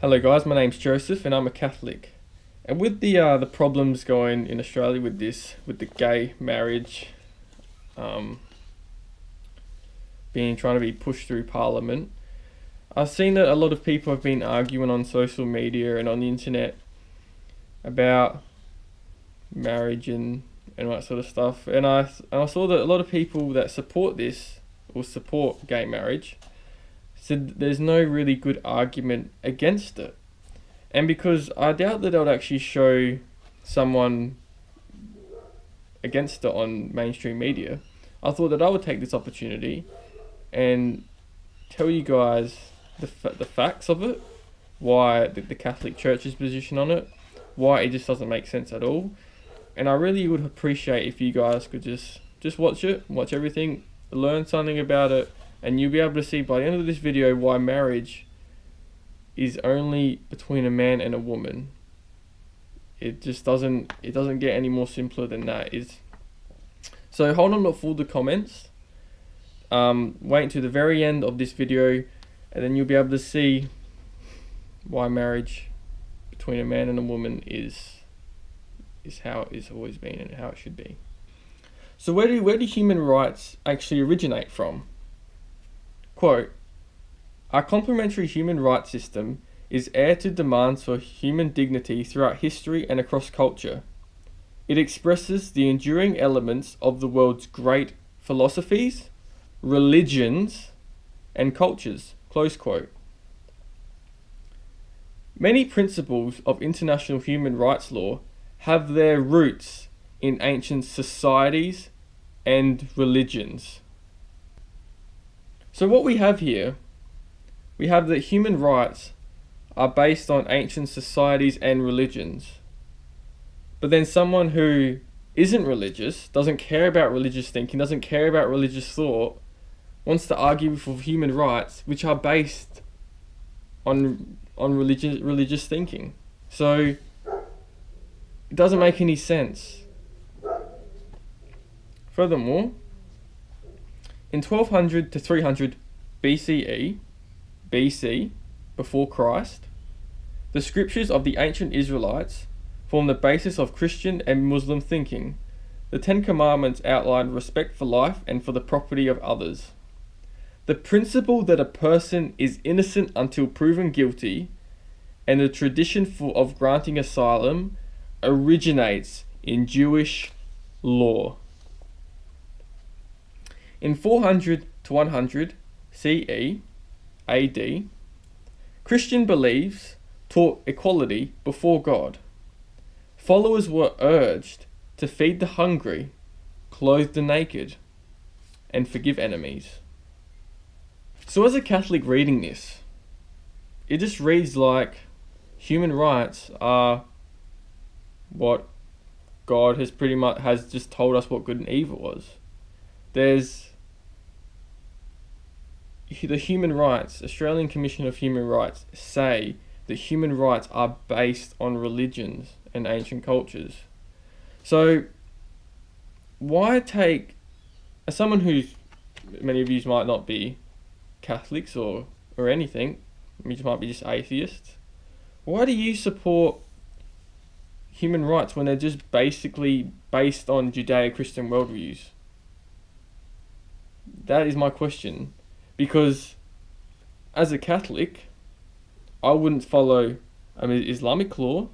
Hello guys, my name's Joseph and I'm a Catholic. And with the problems going in Australia with the gay marriage trying to be pushed through Parliament, I've seen that a lot of people have been arguing on social media and on the internet about marriage and all that sort of stuff. And I saw that a lot of people that support this or support gay marriage said there's no really good argument against it. And because I doubt that they'll actually show someone against it on mainstream media, I thought that I would take this opportunity and tell you guys the facts of it, why the Catholic Church's position on it, why it just doesn't make sense at all. And I really would appreciate if you guys could just watch it, watch everything, learn something about it, and you'll be able to see by the end of this video why marriage is only between a man and a woman. It just doesn't get any more simpler than that. So hold on for the comments. Wait until the very end of this video, and then you'll be able to see why marriage between a man and a woman is how it's always been and how it should be. So where do human rights actually originate from? Quote, "Our complementary human rights system is heir to demands for human dignity throughout history and across culture. It expresses the enduring elements of the world's great philosophies, religions, and cultures." Close quote. Many principles of international human rights law have their roots in ancient societies and religions. So what we have here, we have that human rights are based on ancient societies and religions. But then someone who isn't religious, doesn't care about religious thinking, doesn't care about religious thought, wants to argue for human rights which are based on religious thinking. So it doesn't make any sense. Furthermore, in 1200 to 300 BC, before Christ, the scriptures of the ancient Israelites formed the basis of Christian and Muslim thinking. The Ten Commandments outlined respect for life and for the property of others. The principle that a person is innocent until proven guilty, and the tradition of granting asylum originates in Jewish law. In 400 to 100 CE, AD, Christian beliefs taught equality before God. Followers were urged to feed the hungry, clothe the naked, and forgive enemies. So as a Catholic reading this, it just reads like human rights are what God has just told us what good and evil was. There's the human rights, Australian Commission of Human Rights say that human rights are based on religions and ancient cultures. So why take, as someone who's, many of you might not be Catholics or anything, you might be just atheists, why do you support human rights when they're just basically based on Judeo-Christian worldviews? That is my question. Because as a Catholic, I wouldn't follow Islamic law.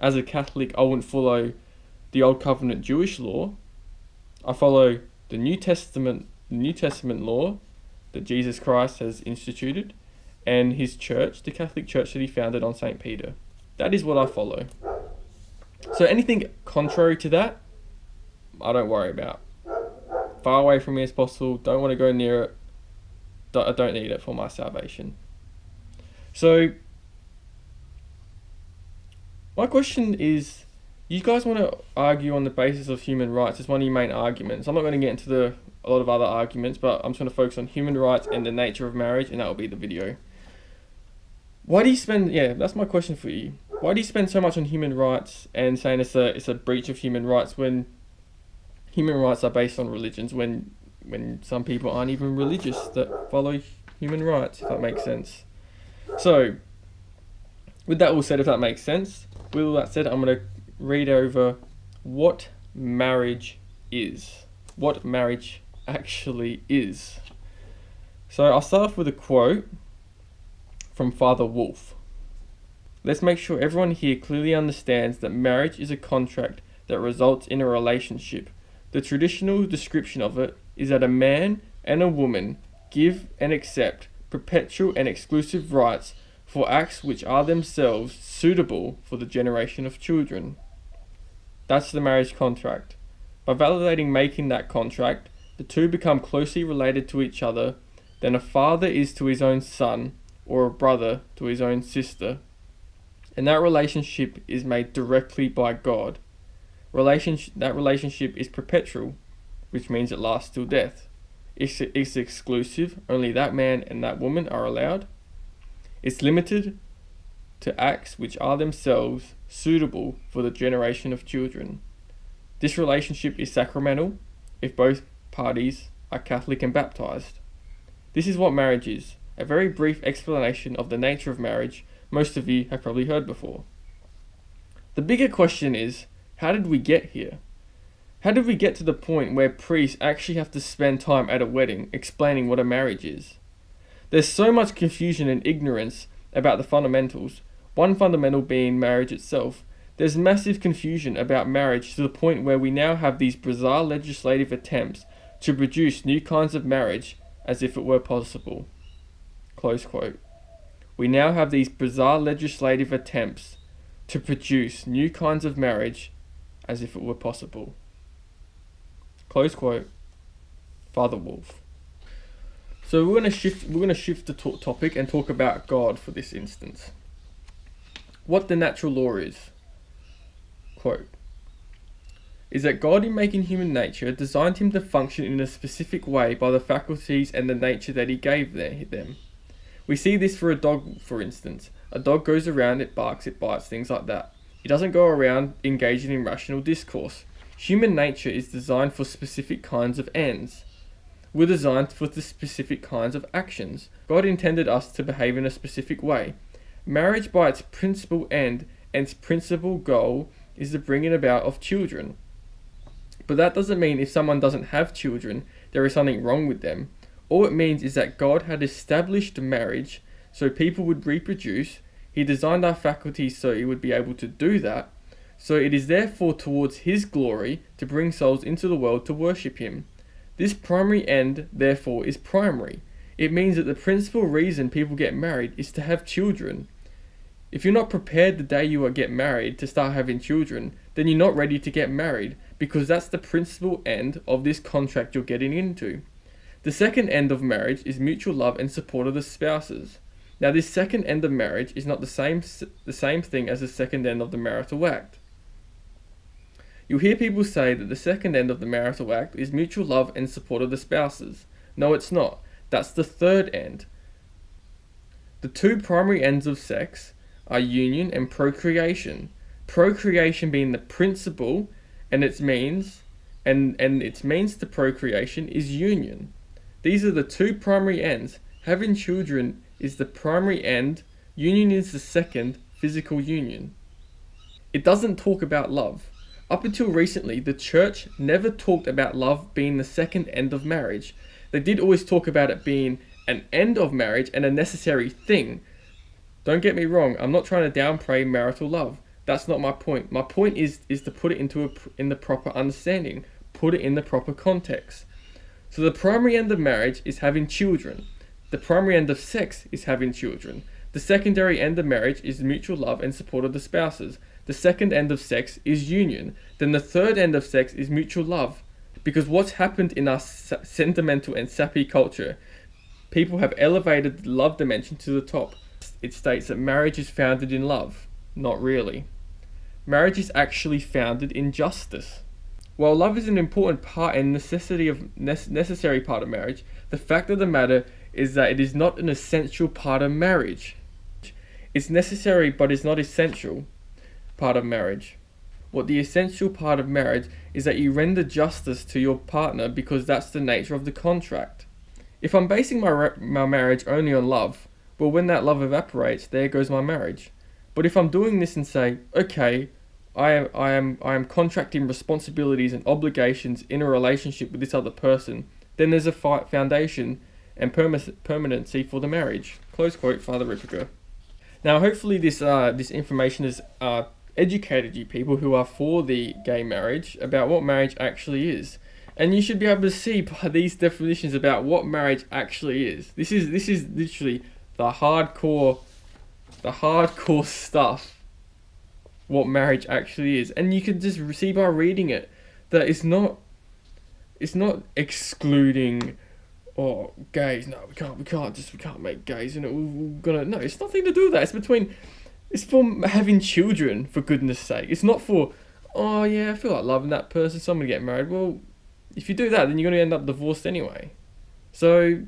As a Catholic, I wouldn't follow the Old Covenant Jewish law. I follow the New Testament law that Jesus Christ has instituted, and his church, the Catholic Church that he founded on St. Peter. That is what I follow. So anything contrary to that, I don't worry about. Far away from me as possible, don't want to go near it. I don't need it for my salvation. So my question is, you guys want to argue on the basis of human rights as one of your main arguments. I'm not going to get into a lot of other arguments, but I'm just going to focus on human rights and the nature of marriage, and that will be the video. Why do you spend, that's my question for you. Why do you spend so much on human rights and saying it's a breach of human rights when human rights are based on religions, when some people aren't even religious that follow human rights, if that makes sense? So With that all said, if that makes sense, with all that said, I'm going to read over what marriage is. What marriage actually is. So I'll start off with a quote from Father Wolf. Let's make sure everyone here clearly understands that marriage is a contract that results in a relationship. The traditional description of it is that a man and a woman give and accept perpetual and exclusive rights for acts which are themselves suitable for the generation of children. That's the marriage contract. By validating making that contract, the two become closely related to each other than a father is to his own son or a brother to his own sister. And that relationship is made directly by God. That relationship is perpetual, which means it lasts till death. It's exclusive, only that man and that woman are allowed. It's limited to acts which are themselves suitable for the generation of children. This relationship is sacramental if both parties are Catholic and baptized. This is what marriage is, a very brief explanation of the nature of marriage most of you have probably heard before. The bigger question is, how did we get here? How did we get to the point where priests actually have to spend time at a wedding explaining what a marriage is? There's so much confusion and ignorance about the fundamentals, one fundamental being marriage itself. There's massive confusion about marriage to the point where we now have these bizarre legislative attempts to produce new kinds of marriage as if it were possible. Close quote. We now have these bizarre legislative attempts to produce new kinds of marriage as if it were possible. Close quote. Father Wolf. So we're going to shift the topic and talk about God for this instance. What the natural law is. Quote. Is that God, in making human nature, designed him to function in a specific way by the faculties and the nature that he gave them. We see this for a dog, for instance. A dog goes around, it barks, it bites, things like that. It doesn't go around engaging in rational discourse. Human nature is designed for specific kinds of ends. We're designed for the specific kinds of actions. God intended us to behave in a specific way. Marriage, by its principal end and its principal goal, is the bringing about of children. But that doesn't mean if someone doesn't have children, there is something wrong with them. All it means is that God had established marriage so people would reproduce. He designed our faculties so he would be able to do that. So it is therefore towards his glory to bring souls into the world to worship him. This primary end, therefore, is primary. It means that the principal reason people get married is to have children. If you're not prepared the day you get married to start having children, then you're not ready to get married, because that's the principal end of this contract you're getting into. The second end of marriage is mutual love and support of the spouses. Now, this second end of marriage is not the same thing as the second end of the marital act. You'll hear people say that the second end of the marital act is mutual love and support of the spouses. No, it's not. That's the third end. The two primary ends of sex are union and procreation. Procreation being the principle, and its means to procreation is union. These are the two primary ends. Having children is the primary end. Union is the second, physical union. It doesn't talk about love. Up until recently, the church never talked about love being the second end of marriage. They did always talk about it being an end of marriage and a necessary thing. Don't get me wrong, I'm not trying to downplay marital love. That's not my point. My point is to put it in the proper understanding. Put it in the proper context. So the primary end of marriage is having children. The primary end of sex is having children. The secondary end of marriage is mutual love and support of the spouses. The second end of sex is union. Then the third end of sex is mutual love. Because what's happened in our sentimental and sappy culture, people have elevated the love dimension to the top. It states that marriage is founded in love. Not really. Marriage is actually founded in justice. While love is an important part and necessary part of marriage, the fact of the matter is that it is not an essential part of marriage. It's necessary, but it's not essential part of marriage. What the essential part of marriage is that you render justice to your partner because that's the nature of the contract. If I'm basing my marriage only on love, well, when that love evaporates, there goes my marriage. But if I'm doing this and say, okay, I am contracting responsibilities and obligations in a relationship with this other person, then there's a foundation and permanency for the marriage. Close quote, Father Ripperger. Now, hopefully this information has educated you people who are for the gay marriage about what marriage actually is. And you should be able to see by these definitions about what marriage actually is. This is literally the hardcore stuff, what marriage actually is. And you can just see by reading it that it's not excluding, oh, gays, no, we can't make gays, no, it's nothing to do with that. It's for having children, for goodness sake. It's not for, oh yeah, I feel like loving that person, so I'm gonna get married. Well, if you do that, then you're gonna end up divorced anyway. So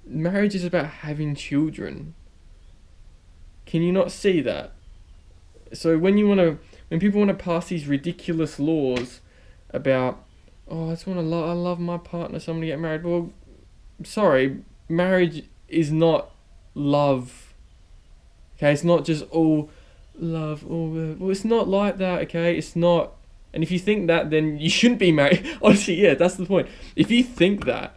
marriage is about having children. Can you not see that? So when people want to pass these ridiculous laws about, oh, I love my partner, so I'm gonna get married. Well, sorry, marriage is not love. Okay, it's not just all love. Well, it's not like that. Okay, it's not. And if you think that, then you shouldn't be married. Honestly, yeah, that's the point. If you think that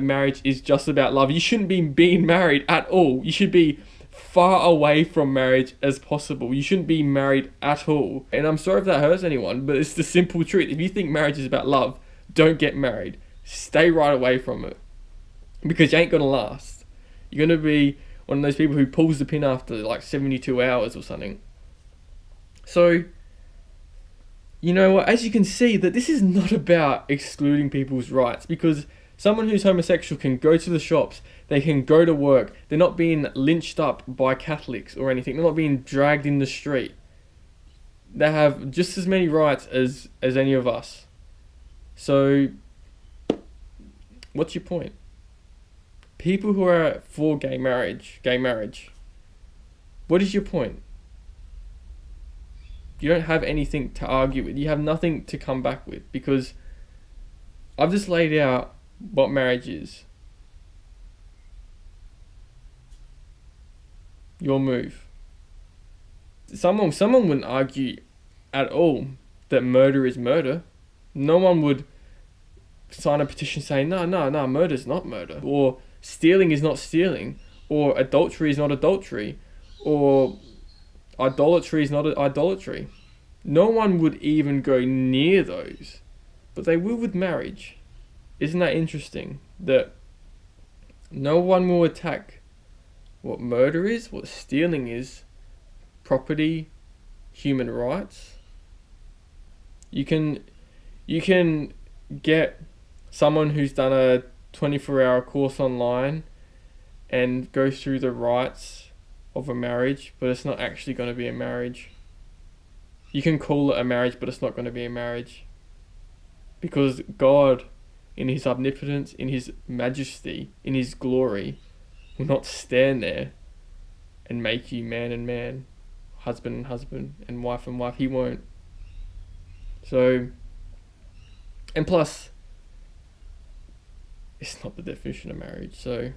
marriage is just about love, you shouldn't be being married at all. You should be far away from marriage as possible. You shouldn't be married at all. And I'm sorry if that hurts anyone, but it's the simple truth. If you think marriage is about love, don't get married. Stay right away from it, because you ain't gonna last. You're gonna be one of those people who pulls the pin after like 72 hours or something. So, you know what, as you can see, that this is not about excluding people's rights, because someone who's homosexual can go to the shops, they can go to work, they're not being lynched up by Catholics or anything, they're not being dragged in the street. They have just as many rights as any of us. So, what's your point? People who are for gay marriage, what is your point? You don't have anything to argue with. You have nothing to come back with, because I've just laid out what marriage is. Your move. Someone wouldn't argue at all that murder is murder. No one would sign a petition saying, no, murder's not murder. Or stealing is not stealing. Or adultery is not adultery. Or idolatry is not idolatry. No one would even go near those. But they will with marriage. Isn't that interesting? That no one will attack what murder is, what stealing is, property, human rights. You can get someone who's done a 24-hour course online and go through the rights of a marriage, but it's not actually going to be a marriage. You can call it a marriage, but it's not going to be a marriage. Because God, in his omnipotence, in his majesty, in his glory, will not stand there and make you man and man, husband and husband, and wife. He won't. So, and plus, it's not the definition of marriage. So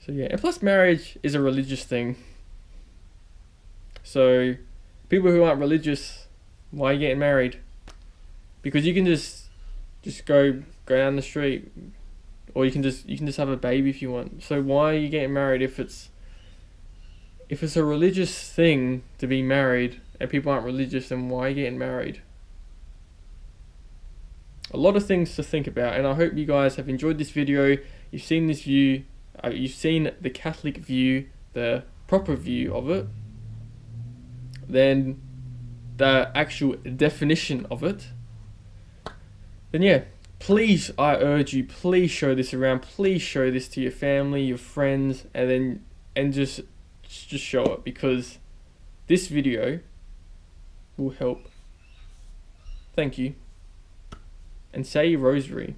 yeah, and plus marriage is a religious thing. So people who aren't religious, why are you getting married? Because you can just go down the street, or you can just have a baby if you want. So why are you getting married if it's a religious thing to be married and people aren't religious, then why are you getting married? A lot of things to think about, and I hope you guys have enjoyed this video. You've seen this view, you've seen the Catholic view, the proper view of it, then the actual definition of it. Then yeah, please, I urge you, please show this around, please show this to your family, your friends, and just show it, because this video will help. Thank you. And say your rosary.